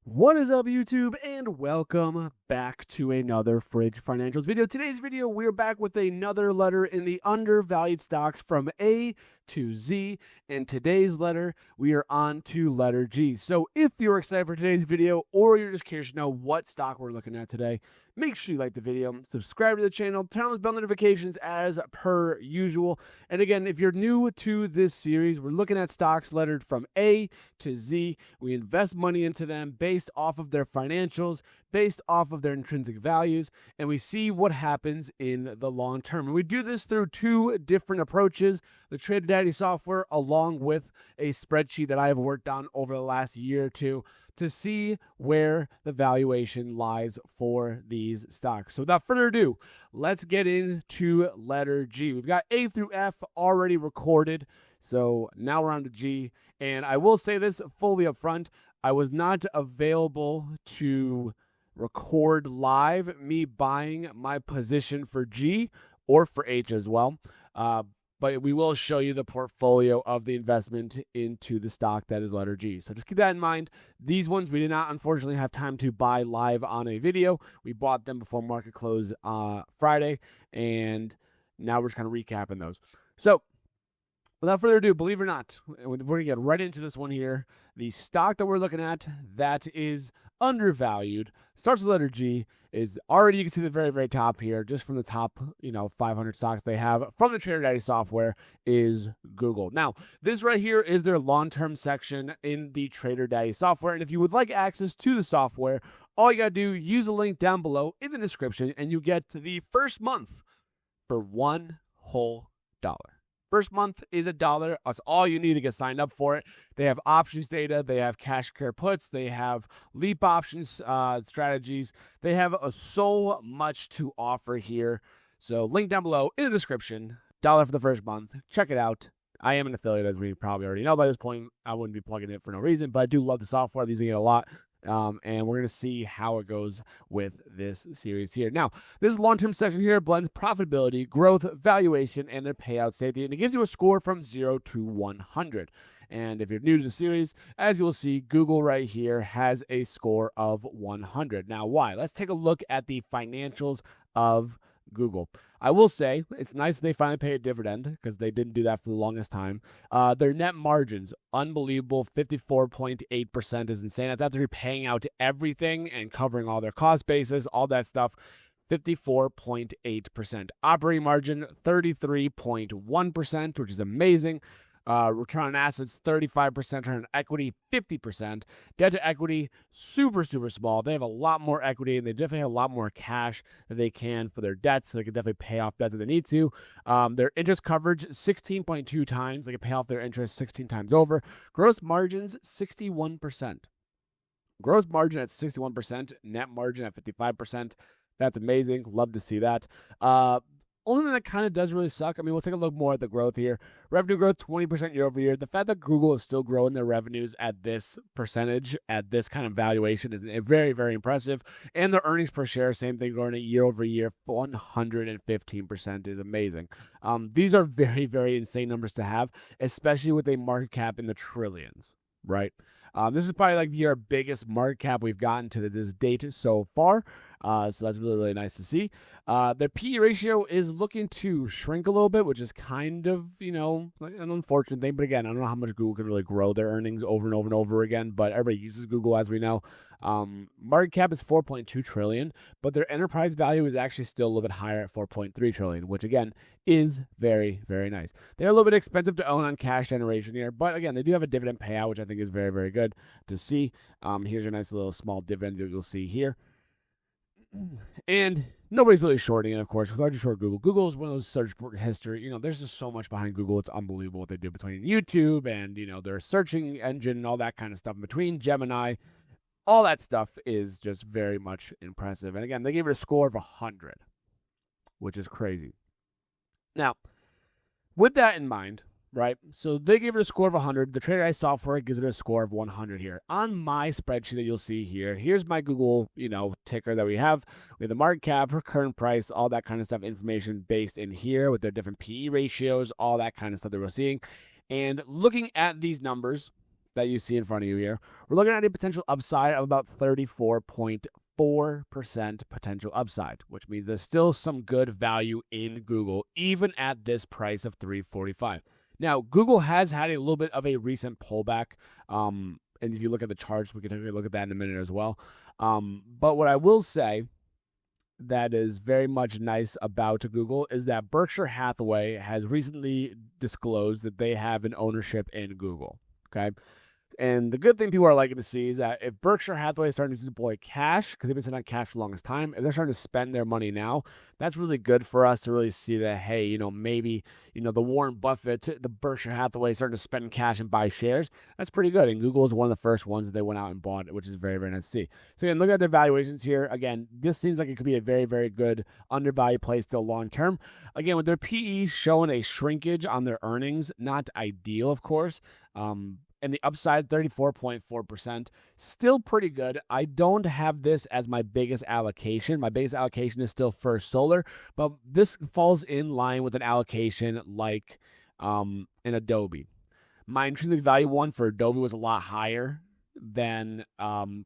What is up, YouTube, and welcome back to another Fridge Financials video. Today's video, we're back with another letter in the undervalued stocks from A to Z. And today's letter, we are on to letter G. So if you're excited for today's video, or you're just curious to know what stock we're looking at today, make sure you like the video, subscribe to the channel, turn on those bell notifications as per usual. And again, if you're new to this series, we're looking at stocks lettered from A to Z. We invest money into them based off of their financials, based off of their intrinsic values, and we see what happens in the long term. And we do this through two different approaches: the TraderDaddy software, along with a spreadsheet that I have worked on over the last year or two to see where the valuation lies for these stocks. So without further ado, let's get into letter G. We've got A through F already recorded, so now we're on to G. And I will say this fully up front: I was not available to record live me buying my position for G or for H as well. But we will show you the portfolio of the investment into the stock that is letter G. So just keep that in mind. These ones we did not, unfortunately, have time to buy live on a video. We bought them before market close Friday, and now we're just kind of recapping those. So without further ado, believe it or not, we're going to get right into this one here. The stock that we're looking at that is undervalued, starts with letter G, is already, you can see the very, very top here, just from the top, 500 stocks they have from the TraderDaddy software, is Google. Now, this right here is their long-term section in the TraderDaddy software. And if you would like access to the software, all you got to do, use the link down below in the description, and you get the first month for $1 whole dollar. First month is $1. That's all you need to get signed up for it. They have options data. They have cash care puts. They have leap options strategies. They have so much to offer here. So link down below in the description. $1 for the first month. Check it out. I am an affiliate, as we probably already know by this point. I wouldn't be plugging it for no reason, but I do love the software. I'm using it a lot. And we're going to see how it goes with this series here. Now, this long-term section here blends profitability, growth, valuation, and their payout safety, and it gives you a score from 0 to 100. And if you're new to the series, as you will see, Google right here has a score of 100. Now, why? Let's take a look at the financials of Google. I will say it's nice they finally pay a dividend, because they didn't do that for the longest time. Their net margins, unbelievable. 54.8% is insane. That's after paying out everything and covering all their cost basis, all that stuff. 54.8%. Operating margin, 33.1%, which is amazing. Return on assets, 35%. Return on equity, 50%. Debt to equity, super, super small. They have a lot more equity, and they definitely have a lot more cash that they can for their debts, so they can definitely pay off debts if they need to. Their interest coverage, 16.2 times. They can pay off their interest 16 times over. Gross margins, 61%. Gross margin at 61%. Net margin at 55%. That's amazing. Love to see that. Only thing that kind of does really suck, we'll take a look more at the growth here. Revenue growth, 20% year over year. The fact that Google is still growing their revenues at this percentage, at this kind of valuation, is very, very impressive. And their earnings per share, same thing, growing it year over year, 115% is amazing. These are very, very insane numbers to have, especially with a market cap in the trillions, right? This is probably like our biggest market cap we've gotten to this date so far. So that's really, really nice to see. Their PE ratio is looking to shrink a little bit, which is kind of, an unfortunate thing. But again, I don't know how much Google can really grow their earnings over and over and over again, but everybody uses Google, as we know. Market cap is 4.2 trillion, but their enterprise value is actually still a little bit higher at 4.3 trillion, which again is very, very nice. They're a little bit expensive to own on cash generation here, but again, they do have a dividend payout, which I think is very, very good to see. Here's your nice little small dividends you'll see here. And nobody's really shorting it, of course. Why would you short Google? Google is one of those search history. There's just so much behind Google. It's unbelievable what they do between YouTube and, their searching engine and all that kind of stuff. Between Gemini, all that stuff is just very much impressive. And again, they gave it a score of 100, which is crazy. Now, with that in mind, right? So they gave it a score of 100. The TraderDaddy software gives it a score of 100 here. On my spreadsheet that you'll see here, here's my Google, ticker that we have. We have the market cap, current price, all that kind of stuff, information based in here with their different PE ratios, all that kind of stuff that we're seeing. And looking at these numbers, that you see in front of you here, we're looking at a potential upside of about 34.4% potential upside, which means there's still some good value in Google, even at this price of $3.45. Now, Google has had a little bit of a recent pullback, and if you look at the charts, we can take a look at that in a minute as well. But what I will say that is very much nice about Google is that Berkshire Hathaway has recently disclosed that they have an ownership in Google, okay? And the good thing people are liking to see is that if Berkshire Hathaway is starting to deploy cash, because they've been sitting on cash for the longest time, if they're starting to spend their money now, that's really good for us to really see that, hey, maybe, the Warren Buffett, the Berkshire Hathaway starting to spend cash and buy shares. That's pretty good. And Google is one of the first ones that they went out and bought, which is very, very nice to see. So again, look at their valuations here. Again, this seems like it could be a very, very good undervalued play still long term. Again, with their PE showing a shrinkage on their earnings, not ideal, of course. And the upside, 34.4%, still pretty good. I don't have this as my biggest allocation. My biggest allocation is still First Solar, but this falls in line with an allocation like an Adobe. My intrinsic value one for Adobe was a lot higher than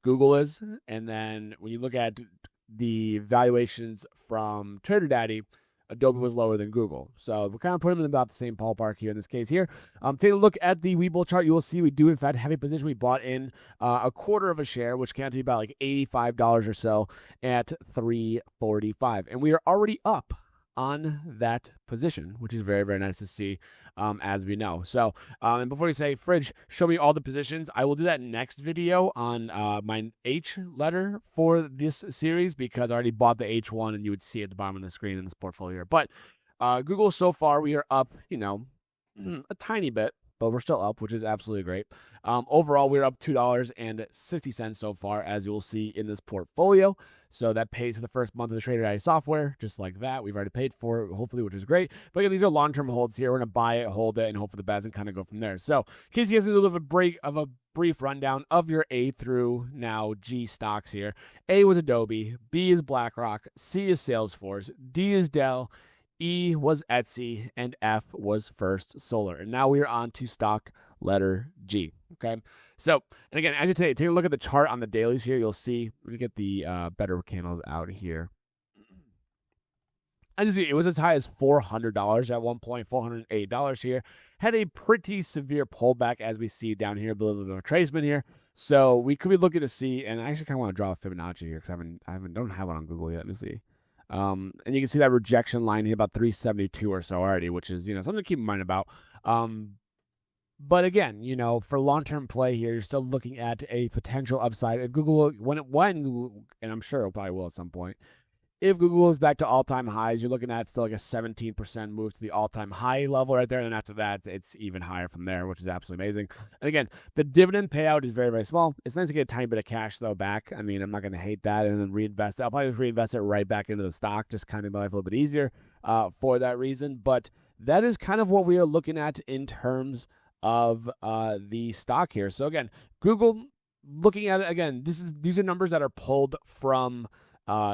Google is. And then when you look at the valuations from TraderDaddy, Adobe was lower than Google. So we're kind of putting them in about the same ballpark here in this case here. Take a look at the Webull chart. You will see we do, in fact, have a position. We bought in a quarter of a share, which came out to be about like $85 or so at $3.45. And we are already up on that position, which is very, very nice to see, as we know. So, and before you say, Fridge, show me all the positions, I will do that next video on my H letter for this series, because I already bought the H1, and you would see at the bottom of the screen in this portfolio here. But Google, so far, we are up, a tiny bit, but we're still up, which is absolutely great. Overall, we're up $2.60 so far, as you will see in this portfolio. So that pays for the first month of the TraderDaddy software, just like that. We've already paid for it, hopefully, which is great. But again, these are long-term holds here. We're going to buy it, hold it, and hope for the best and kind of go from there. So in case you guys need a little bit of a brief rundown of your A through now G stocks here. A was Adobe, B is BlackRock, C is Salesforce, D is Dell, E was Etsy, and F was First Solar. And now we are on to stock letter G, okay? So, and again, as you take a look at the chart on the dailies here, you'll see, let me get the better candles out here. As you see, it was as high as $400 at one point, $408 here. Had a pretty severe pullback, as we see down here, a little bit of a retracement here. So we could be looking to see, and I actually kind of want to draw a Fibonacci here, because I don't have one on Google yet. Let me see. And you can see that rejection line here about 372 or so already, which is, something to keep in mind about. But again, for long-term play here, you're still looking at a potential upside. If Google, when Google, and I'm sure it probably will at some point, if Google is back to all-time highs, you're looking at still like a 17% move to the all-time high level right there. And then after that, it's even higher from there, which is absolutely amazing. And again, the dividend payout is very, very small. It's nice to get a tiny bit of cash, though, back. I mean, I'm not going to hate that and then reinvest it. I'll probably just reinvest it right back into the stock, just kind of make life a little bit easier for that reason. But that is kind of what we are looking at in terms of the stock here. So again, Google, looking at it again, these are numbers that are pulled from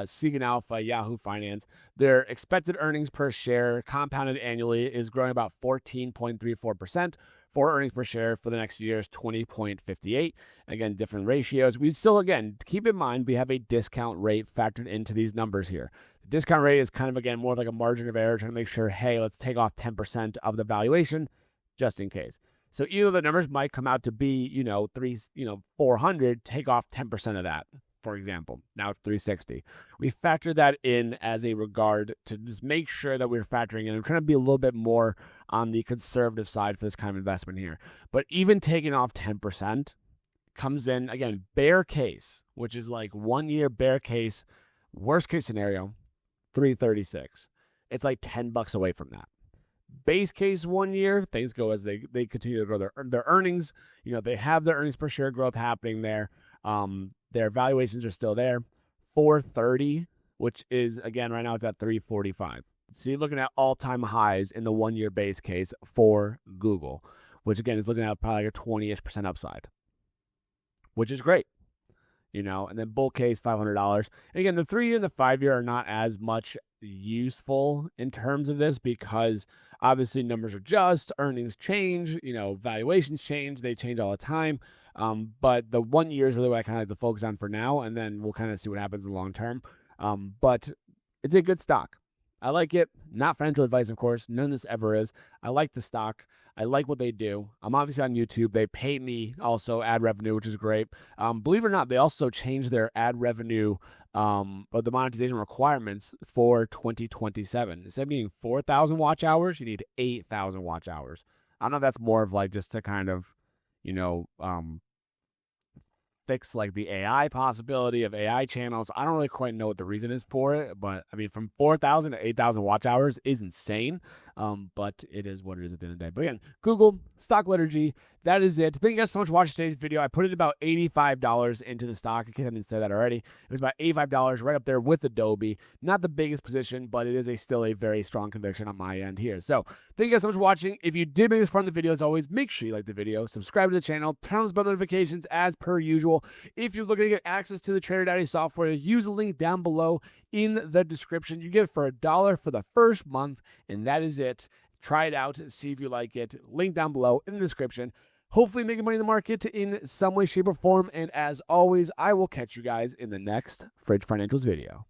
Seeking Alpha, Yahoo Finance. Their expected earnings per share compounded annually is growing about 14.34%. For earnings per share for the next year is 20.58. Again, different ratios. We still, again, keep in mind we have a discount rate factored into these numbers here. The discount rate is kind of, again, more like a margin of error, trying to make sure, hey, let's take off 10% of the valuation just in case. So even though the numbers might come out to be, 400, take off 10% of that, for example. Now it's 360. We factor that in as a regard to just make sure that we're factoring in. I'm trying to be a little bit more on the conservative side for this kind of investment here. But even taking off 10% comes in, again, bear case, which is like 1 year bear case, worst case scenario, 336. It's like $10 away from that. Base case 1 year, things go as they continue to grow their earnings. They have their earnings per share growth happening there. Their valuations are still there. 430, which is, again, right now it's at 345. So you're looking at all-time highs in the 1 year base case for Google, which again is looking at probably a 20-ish% upside, which is great. and then bull case $500. And again, the 3-year and the 5-year are not as much useful in terms of this because obviously numbers adjust, earnings change, valuations change, they change all the time. But the 1 year is really what I kind of like to focus on for now, and then we'll kind of see what happens in the long term. But it's a good stock. I like it. Not financial advice, of course. None of this ever is. I like the stock. I like what they do. I'm obviously on YouTube. They pay me also ad revenue, which is great. Believe it or not, they also changed their ad revenue or the monetization requirements for 2027. Instead of needing 4,000 watch hours, you need 8,000 watch hours. I don't know if that's more of like just to kind of, fix like the AI possibility of AI channels. I don't really quite know what the reason is for it, but I mean, from 4,000 to 8,000 watch hours is insane. But it is what it is at the end of the day. But again, Google, stock liturgy, that is it. Thank you guys so much for watching today's video. I put in about $85 into the stock. I didn't say that already. It was about $85 right up there with Adobe. Not the biggest position, but it is still a very strong conviction on my end here. So thank you guys so much for watching. If you did make this fun of the video, as always, make sure you like the video, subscribe to the channel, turn on those bell notifications as per usual. If you're looking to get access to the TraderDaddy software, use the link down below in the description. You get it for $1 for the first month, and that is it. Try it out, see if you like it. Link down below in the description. Hopefully making money in the market in some way, shape, or form. And as always, I will catch you guys in the next Fridge Financials video.